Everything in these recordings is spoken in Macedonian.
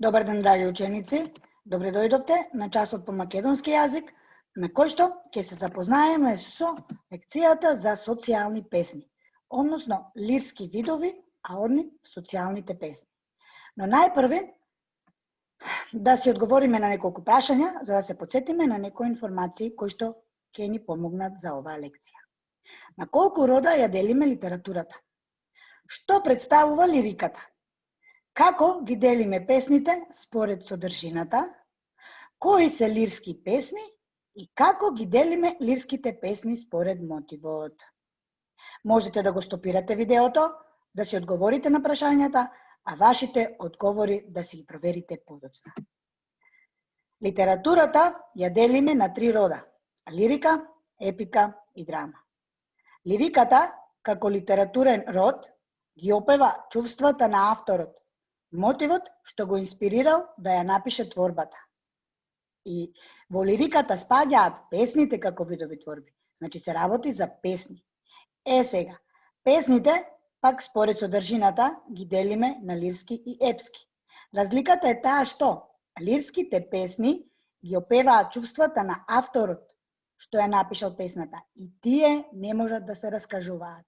Добар ден, драги ученици. Добре дојдовте на часот по македонски јазик, на кој што ќе се запознаеме со лекцијата за социјални песни, односно лирски видови, а од нив социјалните песни. Но најпрви да си одговориме на неколку прашања, за да се потсетиме на некои информации кои што ќе ни помогнат за оваа лекција. На колку рода ја делиме литературата? Што представува лириката? Како ги делиме песните според содржината? Кои се лирски песни и како ги делиме лирските песни според мотивот? Можете да го стопирате видеото, да си одговорите на прашањата, а вашите одговори да си ги проверите подоцна. Литературата ја делиме на 3 рода: лирика, епика и драма. Лириката, како литературен род, ги опева чувствата на авторот, мотивот што го инспирирал да ја напише творбата. И во лириката спаѓаат песните како видови творби. Значи се работи за песни. Сега, песните, пак според содржината, ги делиме на лирски и епски. Разликата е таа што лирските песни ги опеваат чувствата на авторот што ја напишал песната и тие не можат да се раскажуваат.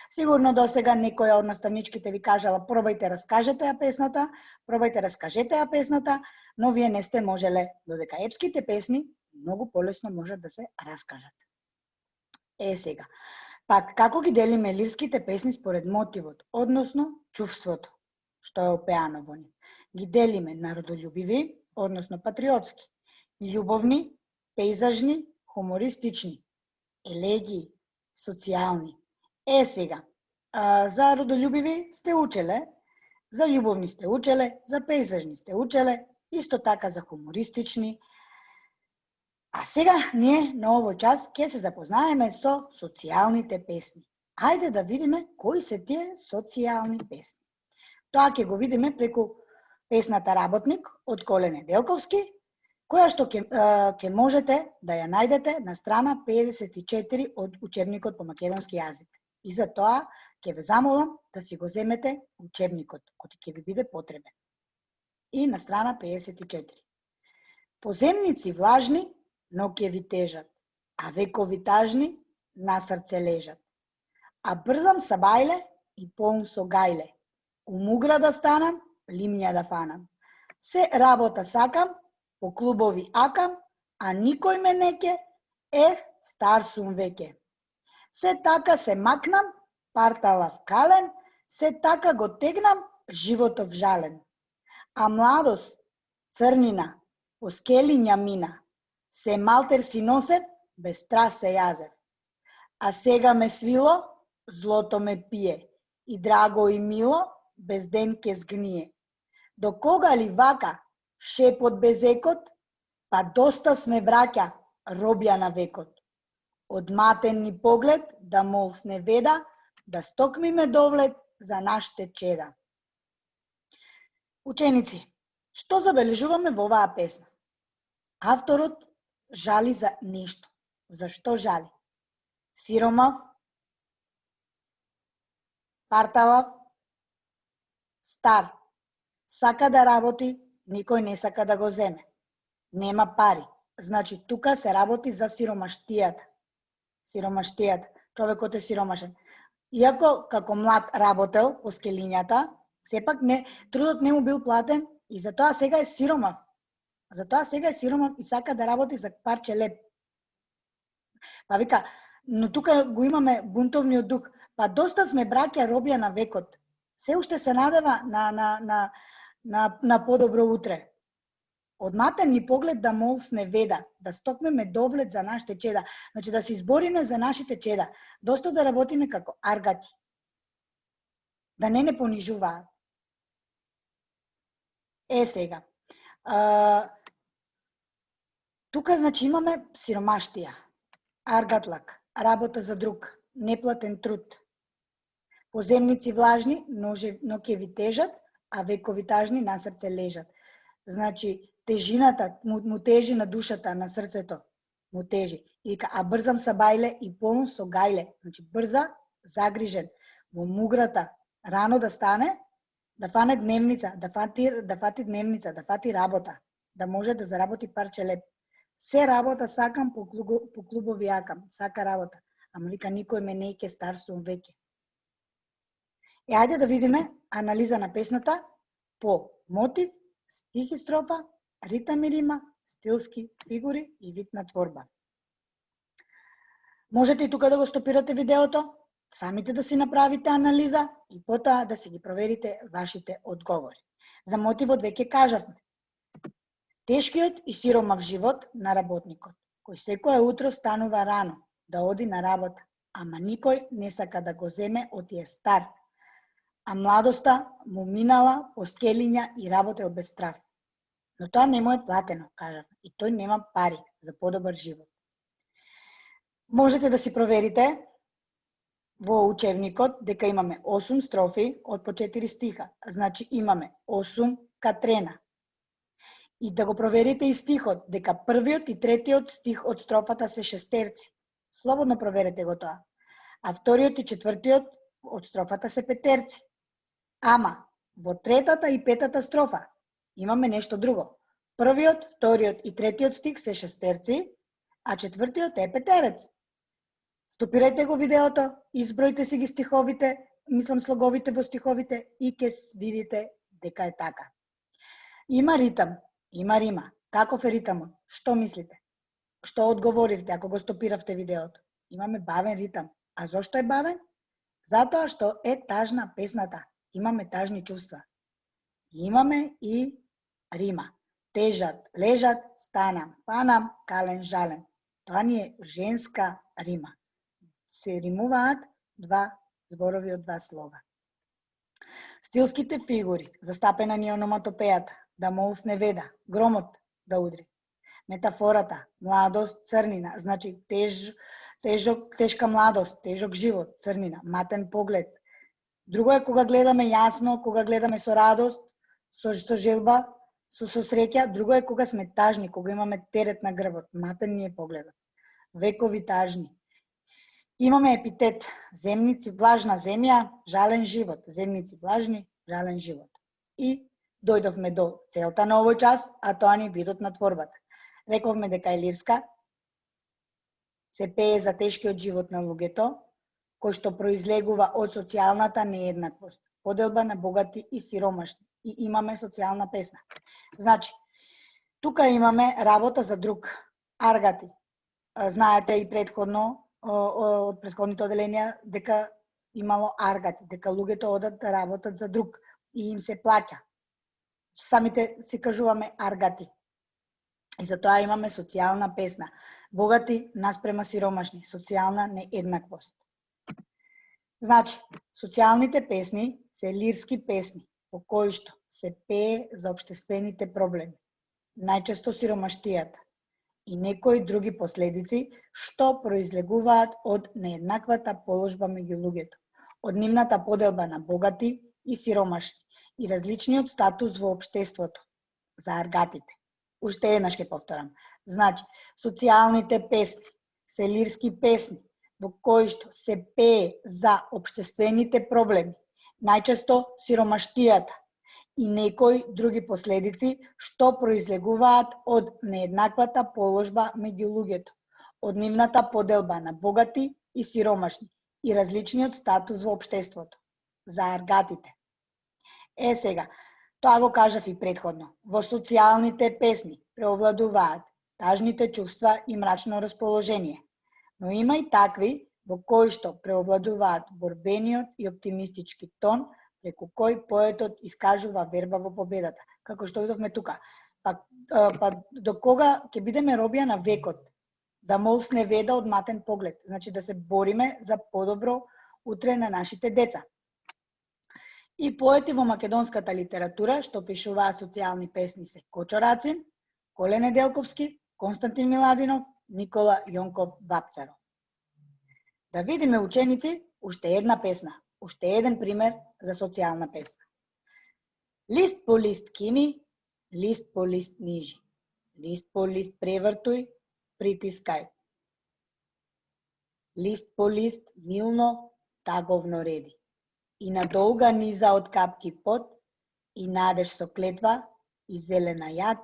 Сигурно досега некоја од наставничките ви кажала пробајте раскажете ја песната, пробајте раскажете ја песната, но вие не сте можеле, додека епските песни многу полесно можат да се раскажат. Сега, пак како ги делиме лирските песни според мотивот, односно чувството што е опеано во нив? Ги делиме на родолюбиви, односно патриотски, љубовни, пейзажни, хумористични, елегии, социјални. Сега, за родолюбиви сте учеле, за љубовни сте учеле, за пейзажни сте учеле, исто така за хумористични. А сега ние на овој час ќе се запознаеме со социјалните песни. Ајде да видиме кои се тие социјални песни. Тоа ќе го видиме преку песната Работник од Коле Неделковски, која што ќе можете да ја најдете на страна 54 од учебникот по македонски јазик. И за тоа ќе ве замолам да си го земете учебникот, кој ќе ви биде потребен. И на страна 54. Поземници влажни, но ќе ви тежат, а векови тажни на срце лежат. А брзам са бајле и полн со гајле. У мугра да станам, лимња да фанам. Се работа сакам, по клубови акам, а никој ме неќе, стар сум веќе. Се така се макнам, парталав кален, се така го тегнам, животов жален. А младост, црнина, по скелиња мина, се малтер си носев, без страст се јазев. А сега ме свило, злото ме пие, и драго и мило, без ден ке згние. До кога ли вака, шепот без екот, па доста сме браќа, робја на векот. Од матен ни поглед, да молсне веда, да стокмиме довлет за нашите чеда. Ученици, што забележуваме во оваа песна? Авторот жали за нешто. Зашто жали? Сиромав, парталав, стар. Сака да работи, никој не сака да го земе. Нема пари. Значи, тука се работи за сиромаштијата. Сиромаштијата. Човекот е сиромашен. Иако, како млад работел по скелињата, сепак трудот не му бил платен и затоа сега е сиромав. Затоа сега е сиромав и сака да работи за парче леп. Па вика, но тука го имаме бунтовниот дух. Па доста сме браќа, робја на векот. Се уште се надева на подобро утре. Од матен ни поглед да молсне веда, да стокнеме довлет за нашите чеда. Значи да се избориме за нашите чеда. Доста да работиме како аргати. Да не понижуваат. Сега. Тука, значи, имаме сиромаштија, аргатлак, работа за друг, неплатен труд. Поземници влажни, но ќе ви тежат, а векови тажни на срце лежат. Значи, тежината му тежи на душата, на срцето му тежи. И вика, а брзам са бајле и полн со гајле. Значи, брза, загрижен, во муграта, рано да стане, да фане дневница, да фати дневница, да фати работа, да може да заработи парче леп. Се работа сакам, по клубови јакам, сака работа. Ама вика, никој ме не ќе, стар сум веќе. Ајде да видиме анализа на песната по мотив, стих и строфа, ритам и рима, стилски фигури и вид на творба. Можете и тука да го стопирате видеото, самите да си направите анализа и потоа да си ги проверите вашите одговори. За мотивот веќе кажавме. Тешкиот и сиромав живот на работникот, кој секое утро станува рано да оди на работа, ама никој не сака да го земе од тие стар, а младоста му минала по скелиња и работел без страф. Но тоа не му е платено, кажав, и тој нема пари за подобар живот. Можете да си проверите во учебникот дека имаме 8 строфи од по 4 стиха, значи имаме 8 катрена. И да го проверите и стихот, дека првиот и третиот стих од строфата се шестерци. Слободно проверете го тоа. А вториот и четвртиот од строфата се петерци. Ама, во третата и петата строфа имаме нешто друго. Првиот, вториот и третиот стих се шестерци, а четвртиот е петерец. Стопирајте го видеото, избројте си ги стиховите, слоговите во стиховите и ќе видите дека е така. Има ритам, има рима. Каков е ритамот? Што мислите? Што одговоривте ако го стопиравте видеото? Имаме бавен ритам. А зошто е бавен? Затоа што е тажна песната. Имаме тажни чувства. Имаме и рима. Тежат, лежат, станам, панам, кален, жален. Тоа ни е женска рима. Се римуваат два зборови од два слога. Стилските фигури, застапена ни ономатопејата, да молсне веда, громот да удри. Метафората, младост, црнина, значи тешка младост, тежок живот, црнина, матен поглед. Друго е кога гледаме јасно, кога гледаме со радост, со желба, со среќа, друго е кога сме тажни, кога имаме терет на грбот, матен ни е погледот. Векови тажни. Имаме епитет, земници, влажна земја, жален живот, земници, влажни, жален живот. И дојдовме до целта на овој час, а тоа ни видот на творбата. Рековме дека е лирска, се пее за тешкиот живот на луѓето, кој што произлегува од социјалната нееднаквост, поделба на богати и сиромашни. И имаме социјална песна. Значи, тука имаме работа за друг, аргати. Знаете и предходно, од претходните оделенија, дека имало аргати, дека луѓето одат да работат за друг и им се плаќа. Самите си кажуваме аргати. И затоа имаме социјална песна. Богати наспрема сиромашни, социјална нееднаквост. Значи, социјалните песни се лирски песни, по кои што се пее за општествените проблеми, најчесто сиромаштијата и некои други последици што произлегуваат од нееднаквата положба меѓу луѓето, од нивната поделба на богати и сиромашни и различниот статус во општеството за аргатите. Уште еднаш ќе повторам. Значи, социјалните песни се лирски песни во кои што се пее за општествените проблеми, најчесто сиромаштијата и некои други последици што произлегуваат од нееднаквата положба меѓу луѓето, од нивната поделба на богати и сиромашни и различниот статус во општеството за аргатите. Сега, тоа го кажав и предходно. Во социјалните песни преовладуваат тажните чувства и мрачно расположение, но има и такви во кои што преовладуваат борбениот и оптимистички тон, преку кој поетот искажува верба во победата. Како што видовме тука. Па до кога ќе бидеме робија на векот? Да молсне веда од матен поглед. Значи да се бориме за подобро утре на нашите деца. И поети во македонската литература што пишуваат социјални песни се Кочо Рацин, Коле Неделковски, Константин Миладинов, Никола Јонков Вапцаров. Да видиме, ученици, уште една песна, уште еден пример за социјална песна. Лист по лист кими, лист по лист нижи. Лист по лист превртуј, притискај. Лист по лист милно, таговно реди. И на долга низа од капки пот, и надеж со клетва и зелена јад,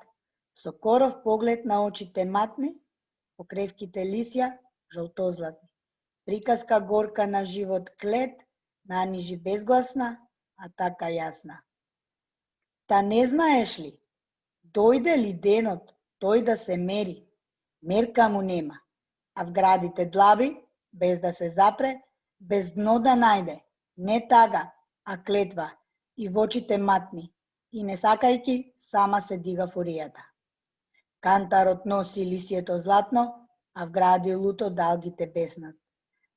со коров поглед на очите матни, по кревките лисја жолтозлатни. Приказка горка на живот клет, нанижи безгласна, а така јасна. Та не знаеш ли, дојде ли денот тој да се мери, мерка му нема, а в градите длаби, без да се запре, без дно да најде, не тага, а клетва, и в очите матни, и не сакајки, сама се дига фуријата. Кантарот носи лисието златно, а в гради луто далгите беснат.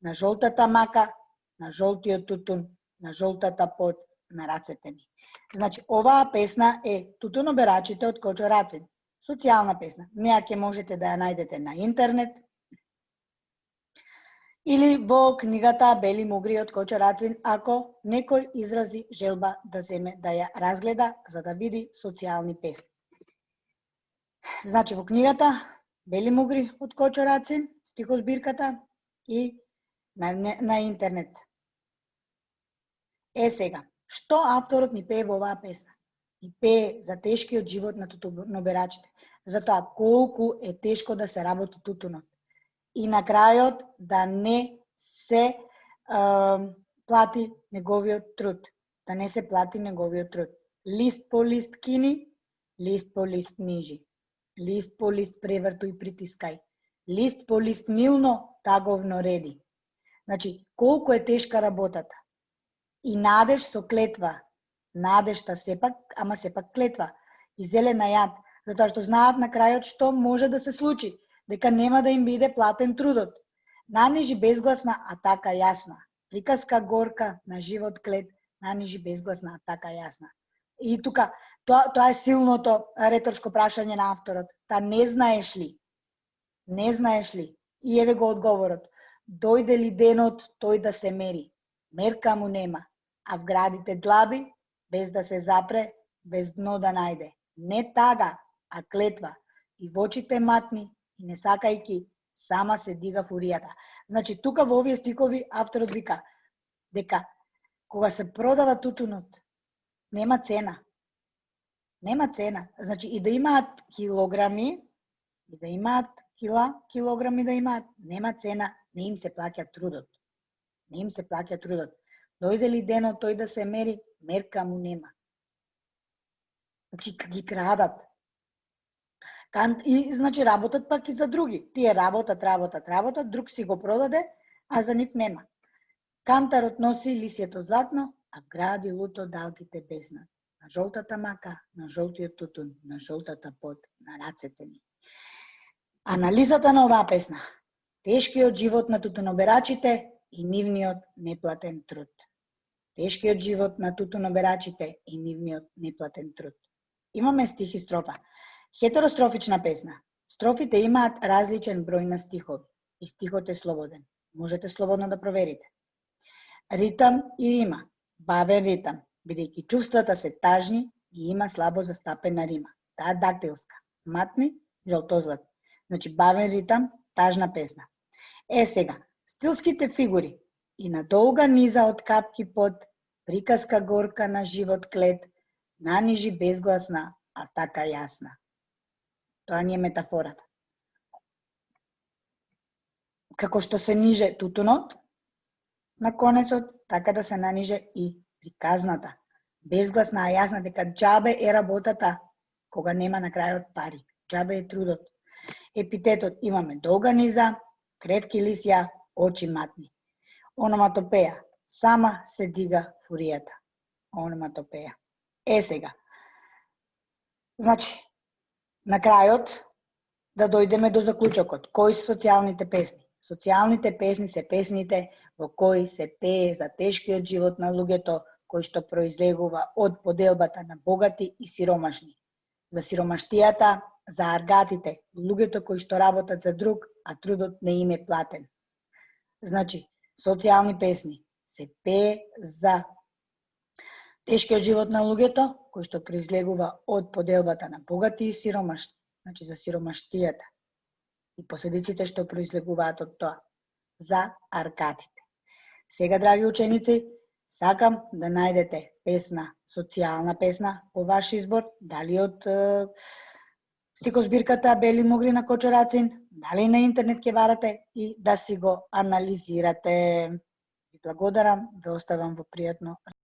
На жолтата мака, на жолтиот тутун, на жолтата под, на рацете ми. Значи, оваа песна е Тутуноберачите од Кочо Рацин. Социјална песна. Неа ќе можете да ја најдете на интернет или во книгата Бели мугри од Кочо Рацин, ако некој изрази желба да земе да ја разгледа за да види социјални песни. Значи, во книгата Бели мугри од Кочо Рацин, стихозбирката и на интернет. Сега, што авторот ни пее во оваа песна? Ни пее за тешкиот живот на тутуноберачите, за тоа колку е тешко да се работи тутунот. И на крајот да не се плати неговиот труд. Да не се плати неговиот труд. Лист по лист кини, лист по лист нижи. Лист по лист превртуј притискај. Лист по лист милно таговно реди. Значи, колку е тешка работата. И надеж со клетва. Надежта сепак, ама сепак клетва. И зелена јад, затоа што знаат на крајот што може да се случи, дека нема да им биде платен трудот. Нанижи безгласна, а така јасна. Приказка горка на живот клет, нанижи безгласна, а така јасна. И тука, тоа е силното реторско прашање на авторот. Та не знаеш ли? Не знаеш ли? И еве го одговорот. Дојде ли денот тој да се мери? Мерка му нема, а в градите длаби, без да се запре, без дно да најде. Не тага, а клетва. И в очите матни, и не сакајки, сама се дига фуријата. Значи, тука во овие стикови авторот вика дека кога се продава тутунот, нема цена. Нема цена. Значи, и да имаат килограми, и да имаат килограми да имаат, нема цена, не им се плаќа трудот. Не им се плаќа трудот. Дојде ли денот тој да се мери, мерка му нема. Значи, ги крадат. И, значи, работат пак и за други. Тие работат, друг си го продаде, а за нив нема. Кантарот носи лисието златно, а в гради луто далгите беснат. На жолтата мака, на жолтиот тутун, на жолтата под, на рацете ми. Анализата на оваа песна. Тешкиот живот на тутуноберачите и нивниот неплатен труд. Тешкиот живот на тутуноберачите и нивниот неплатен труд. Имаме стих и строфа. Хетерострофична песна. Строфите имаат различен број на стихови и стихот е слободен. Можете слободно да проверите. Ритам и рима. Бавен ритам, бидејќи чувствата се тажни и има слабо застапена рима. Таа дактилска. Матни, жолтозлатни. Значи, бавен ритам, тажна песна. Сега, стилските фигури. И на долга низа од капки под, приказка горка на живот клет, нанижи безгласна, а така јасна. Тоа ни е метафората. Како што се ниже тутунот на конецот, така да се наниже и приказната. Безгласна, а јасна, дека џабе е работата, кога нема на крајот пари. Џабе е трудот. Епитетот имаме долга низа, кревки лисја, очи матни. Ономатопеја. Сама се дига фуријата. Ономатопеја. Сега. Значи, на крајот да дојдеме до заклучокот. Кои се социјалните песни? Социјалните песни се песните во кои се пее за тешкиот живот на луѓето кои што произлегува од поделбата на богати и сиромашни. За сиромаштијата, за аргатите, луѓето кои што работат за друг, а трудот не им е платен. Значи, социјални песни се пее за тешкиот живот на луѓето кои што произлегува од поделбата на богати и сиромашни. Значи, за сиромаштијата и последиците што произлегуваат од тоа. За аргатите. Сега, драги ученици, сакам да најдете песна, социјална песна, по ваш избор, дали од стихозбирката Бели могри на Кочорацин, дали на интернет ќе барате и да си го анализирате. Ви благодарам, ве оставам во пријатно